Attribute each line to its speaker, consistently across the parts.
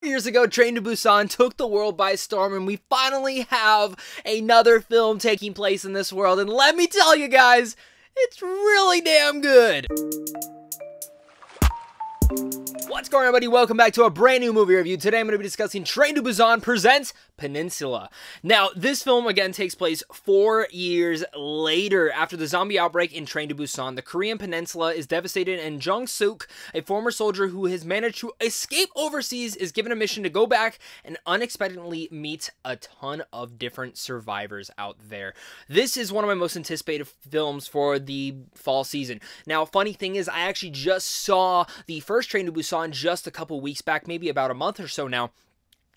Speaker 1: Years ago, Train to Busan took the world by storm, and we finally have another film taking place in this world, and let me tell you guys, it's really damn good. What's going on, everybody? Welcome back to a brand new movie review. Today I'm going to be discussing Train to Busan presents Peninsula. Now, this film again takes place 4 years later after the zombie outbreak in Train to Busan. The Korean peninsula is devastated, and Jung-suk, a former soldier who has managed to escape overseas, is given a mission to go back and unexpectedly meet a ton of different survivors out there. This is one of my most anticipated films for the fall season. Now, funny thing is, I actually just saw the first Train to Busan just a couple weeks back, maybe about a month or so now.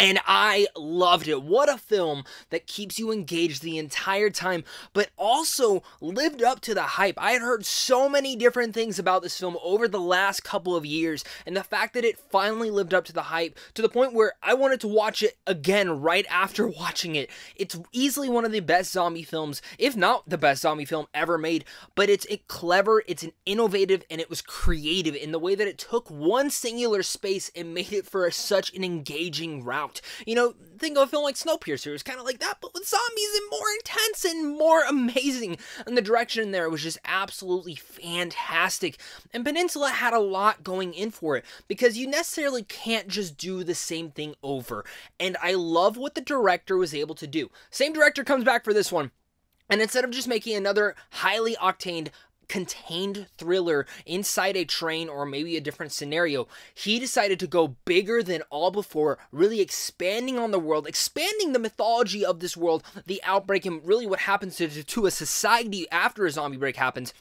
Speaker 1: And I loved it. What a film that keeps you engaged the entire time, but also lived up to the hype. I had heard so many different things about this film over the last couple of years, and the fact that it finally lived up to the hype to the point where I wanted to watch it again right after watching it. It's easily one of the best zombie films, if not the best zombie film ever made, but it's clever, it's an innovative, and it was creative in the way that it took one singular space and made it for such an engaging route. You know, think of a film like Snowpiercer. It was kind of like that, but with zombies and more intense and more amazing. And the direction there was just absolutely fantastic. And Peninsula had a lot going in for it because you necessarily can't just do the same thing over. And I love what the director was able to do. Same director comes back for this one. And instead of just making another highly octaned contained thriller inside a train or maybe a different scenario, he decided to go bigger than all before, really expanding on the world, expanding the mythology of this world, the outbreak, and really what happens to a society after a zombie break happens.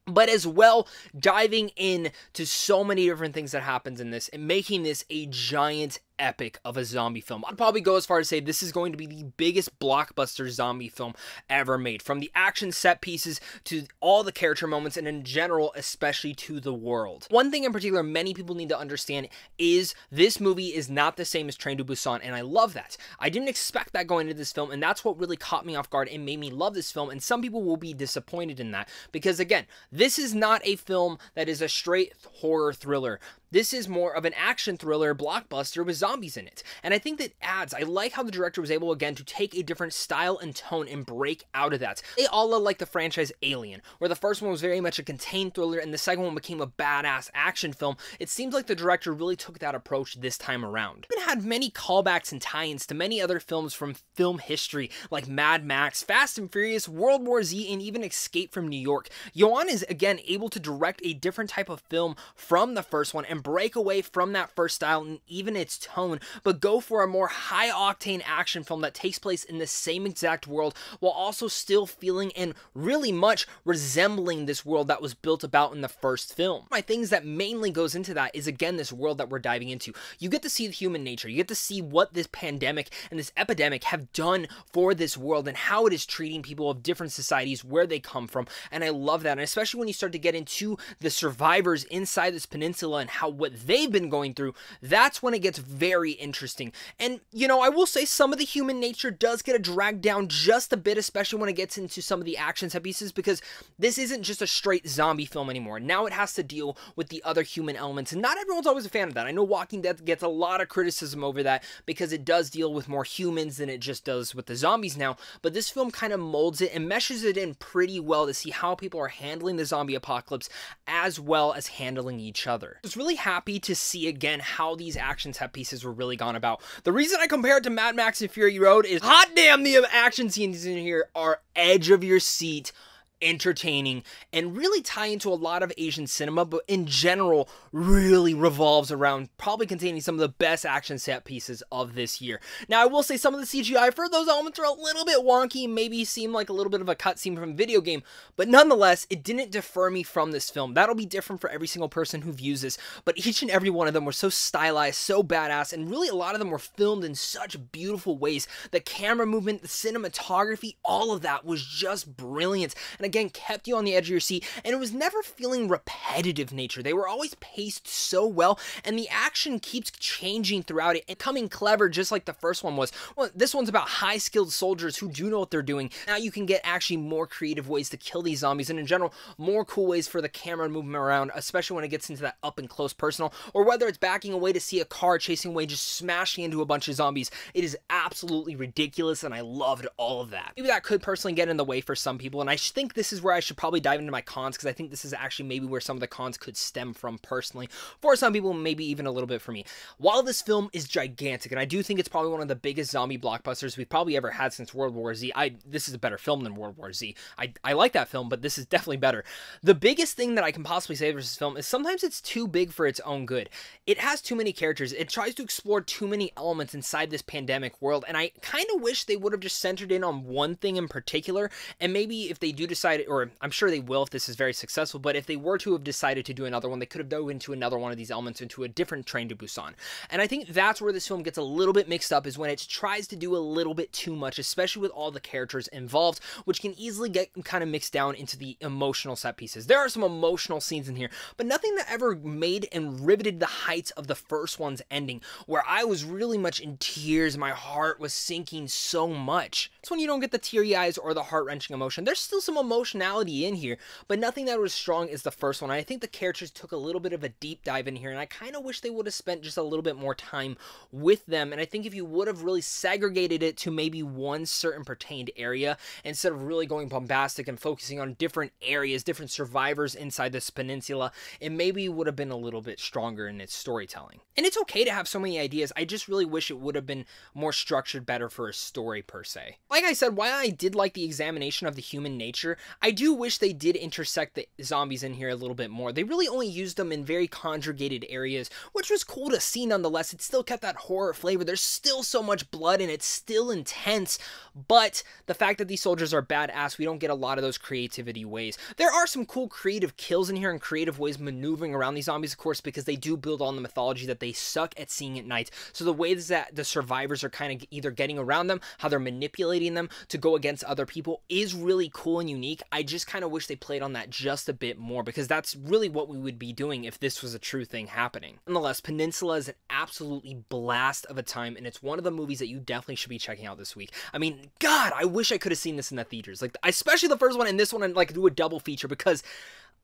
Speaker 1: But as well, diving in to so many different things that happens in this and making this a giant epic of a zombie film. I'd probably go as far as say this is going to be the biggest blockbuster zombie film ever made, from the action set pieces to all the character moments, and in general, especially to the world. One thing in particular many people need to understand is this movie is not the same as Train to Busan, and I love that. I didn't expect that going into this film, and that's what really caught me off guard and made me love this film, and some people will be disappointed in that, because again, this is not a film that is a straight horror thriller. This is more of an action thriller blockbuster with zombies in it. And I think that adds, I like how the director was able again to take a different style and tone and break out of that. They all look like the franchise Alien, where the first one was very much a contained thriller and the second one became a badass action film. It seems like the director really took that approach this time around. It had many callbacks and tie-ins to many other films from film history, like Mad Max, Fast and Furious, World War Z, and even Escape from New York. Yoan is again able to direct a different type of film from the first one and break away from that first style and even its tone, but go for a more high-octane action film that takes place in the same exact world while also still feeling and really much resembling this world that was built about in the first film. My things that mainly goes into that is again this world that we're diving into. You get to see the human nature, you get to see what this pandemic and this epidemic have done for this world and how it is treating people of different societies, where they come from, and I love that. And especially when you start to get into the survivors inside this peninsula and how what they've been going through, that's when it gets very interesting. And, you know, I will say some of the human nature does get dragged down just a bit, especially when it gets into some of the action set pieces, because this isn't just a straight zombie film anymore. Now it has to deal with the other human elements, and not everyone's always a fan of that. I know Walking Dead gets a lot of criticism over that because it does deal with more humans than it just does with the zombies now, but this film kind of molds it and meshes it in pretty well to see how people are handling the zombie apocalypse as well as handling each other. I was really happy to see again how these action set pieces were really gone about. The reason I compare it to Mad Max and Fury Road is hot damn, the action scenes in here are edge of your seat, entertaining, and really tie into a lot of Asian cinema, but in general really revolves around probably containing some of the best action set pieces of this year. Now I will say some of the CGI for those elements are a little bit wonky, maybe seem like a little bit of a cutscene from a video game, but nonetheless it didn't defer me from this film. That'll be different for every single person who views this, but each and every one of them were so stylized, so badass, and really a lot of them were filmed in such beautiful ways. The camera movement, the cinematography, all of that was just brilliant. And again kept you on the edge of your seat, and it was never feeling repetitive nature. They were always paced so well, and the action keeps changing throughout it and coming clever just like the first one was. Well, this one's about high-skilled soldiers who do know what they're doing. Now you can get actually more creative ways to kill these zombies, and in general, more cool ways for the camera to move them around, especially when it gets into that up-and-close personal, or whether it's backing away to see a car chasing away, just smashing into a bunch of zombies. It is absolutely ridiculous, and I loved all of that. Maybe that could personally get in the way for some people, and I think this is where I should probably dive into my cons, because I think this is actually maybe where some of the cons could stem from personally. For some people, maybe even a little bit for me. While this film is gigantic, and I do think it's probably one of the biggest zombie blockbusters we've probably ever had since World War Z, this is a better film than World War Z. I like that film, but this is definitely better. The biggest thing that I can possibly say for this film is sometimes it's too big for its own good. It has too many characters. It tries to explore too many elements inside this pandemic world, and I kind of wish they would have just centered in on one thing in particular, and maybe if they do decide, or I'm sure they will if this is very successful, but if they were to have decided to do another one, they could have dove into another one of these elements into a different Train to Busan. And I think that's where this film gets a little bit mixed up, is when it tries to do a little bit too much, especially with all the characters involved, which can easily get kind of mixed down into the emotional set pieces. There are some emotional scenes in here, but nothing that ever made and riveted the heights of the first one's ending, where I was really much in tears. My heart was sinking so much. It's when you don't get the teary eyes or the heart-wrenching emotion. There's still some emotionality in here, but nothing that was strong as the first one. I think the characters took a little bit of a deep dive in here, and I kind of wish they would have spent just a little bit more time with them. And I think if you would have really segregated it to maybe one certain pertained area, instead of really going bombastic and focusing on different areas, different survivors inside this peninsula, it maybe would have been a little bit stronger in its storytelling. And it's okay to have so many ideas. I just really wish it would have been more structured better for a story per se. Like I said, while I did like the examination of the human nature, I do wish they did intersect the zombies in here a little bit more. They really only used them in very conjugated areas, which was cool to see nonetheless. It still kept that horror flavor. There's still so much blood and it's still intense, but the fact that these soldiers are badass, we don't get a lot of those creativity ways. There are some cool creative kills in here and creative ways maneuvering around these zombies, of course, because they do build on the mythology that they suck at seeing at night. So the ways that the survivors are kind of either getting around them, how they're manipulating them to go against other people is really cool and unique. I just kind of wish they played on that just a bit more, because that's really what we would be doing if this was a true thing happening. Nonetheless, Peninsula is an absolutely blast of a time, and it's one of the movies that you definitely should be checking out this week. I mean, God, I wish I could have seen this in the theaters. Like, especially the first one and this one, and like do a double feature, because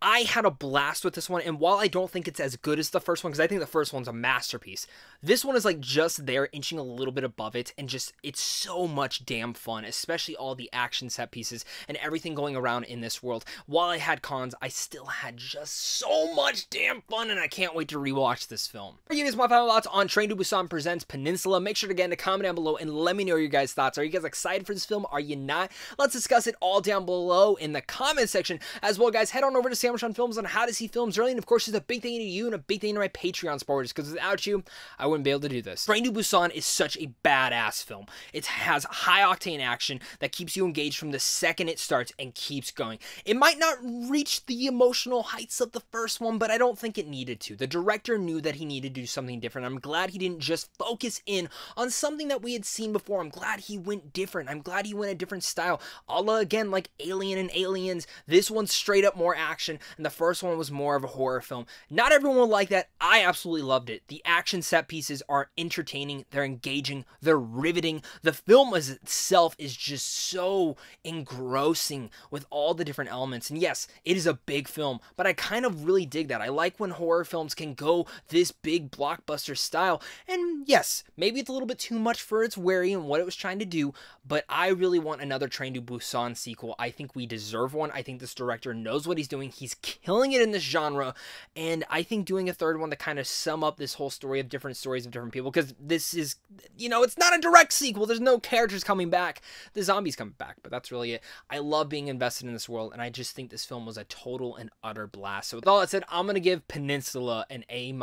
Speaker 1: I had a blast with this one, and while I don't think it's as good as the first one, because I think the first one's a masterpiece, this one is like just there, inching a little bit above it, and just, it's so much damn fun, especially all the action set pieces and everything going around in this world. While I had cons, I still had just so much damn fun, and I can't wait to rewatch this film. For you guys, my final thoughts on Train to Busan presents Peninsula. Make sure to get in a comment down below and let me know your guys' thoughts. Are you guys excited for this film? Are you not? Let's discuss it all down below in the comment section. As well, guys, head on over to Sandwich on Films on how to see films early, and of course, it's a big thing to you and a big thing to my Patreon supporters, because without you, I wouldn't be able to do this. Train to Busan is such a badass film. It has high-octane action that keeps you engaged from the second it starts and keeps going. It might not reach the emotional heights of the first one, but I don't think it needed to. The director knew that he needed to do something different. I'm glad he didn't just focus in on something that we had seen before. I'm glad he went different. I'm glad he went a different style. A la, again, like Alien and Aliens, this one's straight up more action, and the first one was more of a horror film. Not everyone will like that. I absolutely loved it. The action set pieces are entertaining, they're engaging, they're riveting. The film as itself is just so engrossing with all the different elements. And yes, it is a big film, but I kind of really dig that. I like when horror films can go this big blockbuster style. And yes, maybe it's a little bit too much for its wary and what it was trying to do, but I really want another Train to Busan sequel. I think we deserve one. I think this director knows what he's doing. He's killing it in this genre, and I think doing a third one to kind of sum up this whole story of different stories of different people, because this is, you know, it's not a direct sequel. There's no characters coming back. The zombies coming back, but that's really it. I love being invested in this world, and I just think this film was a total and utter blast. So with all that said, I'm going to give Peninsula an A-.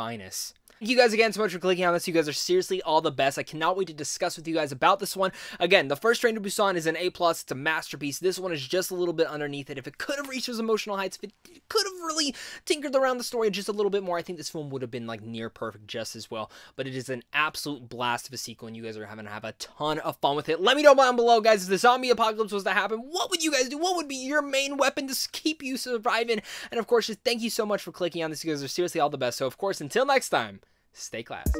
Speaker 1: Thank you guys again so much for clicking on this. You guys are seriously all the best. I cannot wait to discuss with you guys about this one. Again, the first Train to Busan is an A+. It's a masterpiece. This one is just a little bit underneath it. If it could have reached those emotional heights, if it could have really tinkered around the story just a little bit more, I think this film would have been like near perfect just as well. But it is an absolute blast of a sequel, and you guys are having to have a ton of fun with it. Let me know down below, guys, if the zombie apocalypse was to happen, what would you guys do? What would be your main weapon to keep you surviving? And of course, just thank you so much for clicking on this. You guys are seriously all the best. So of course, until next time, stay classy.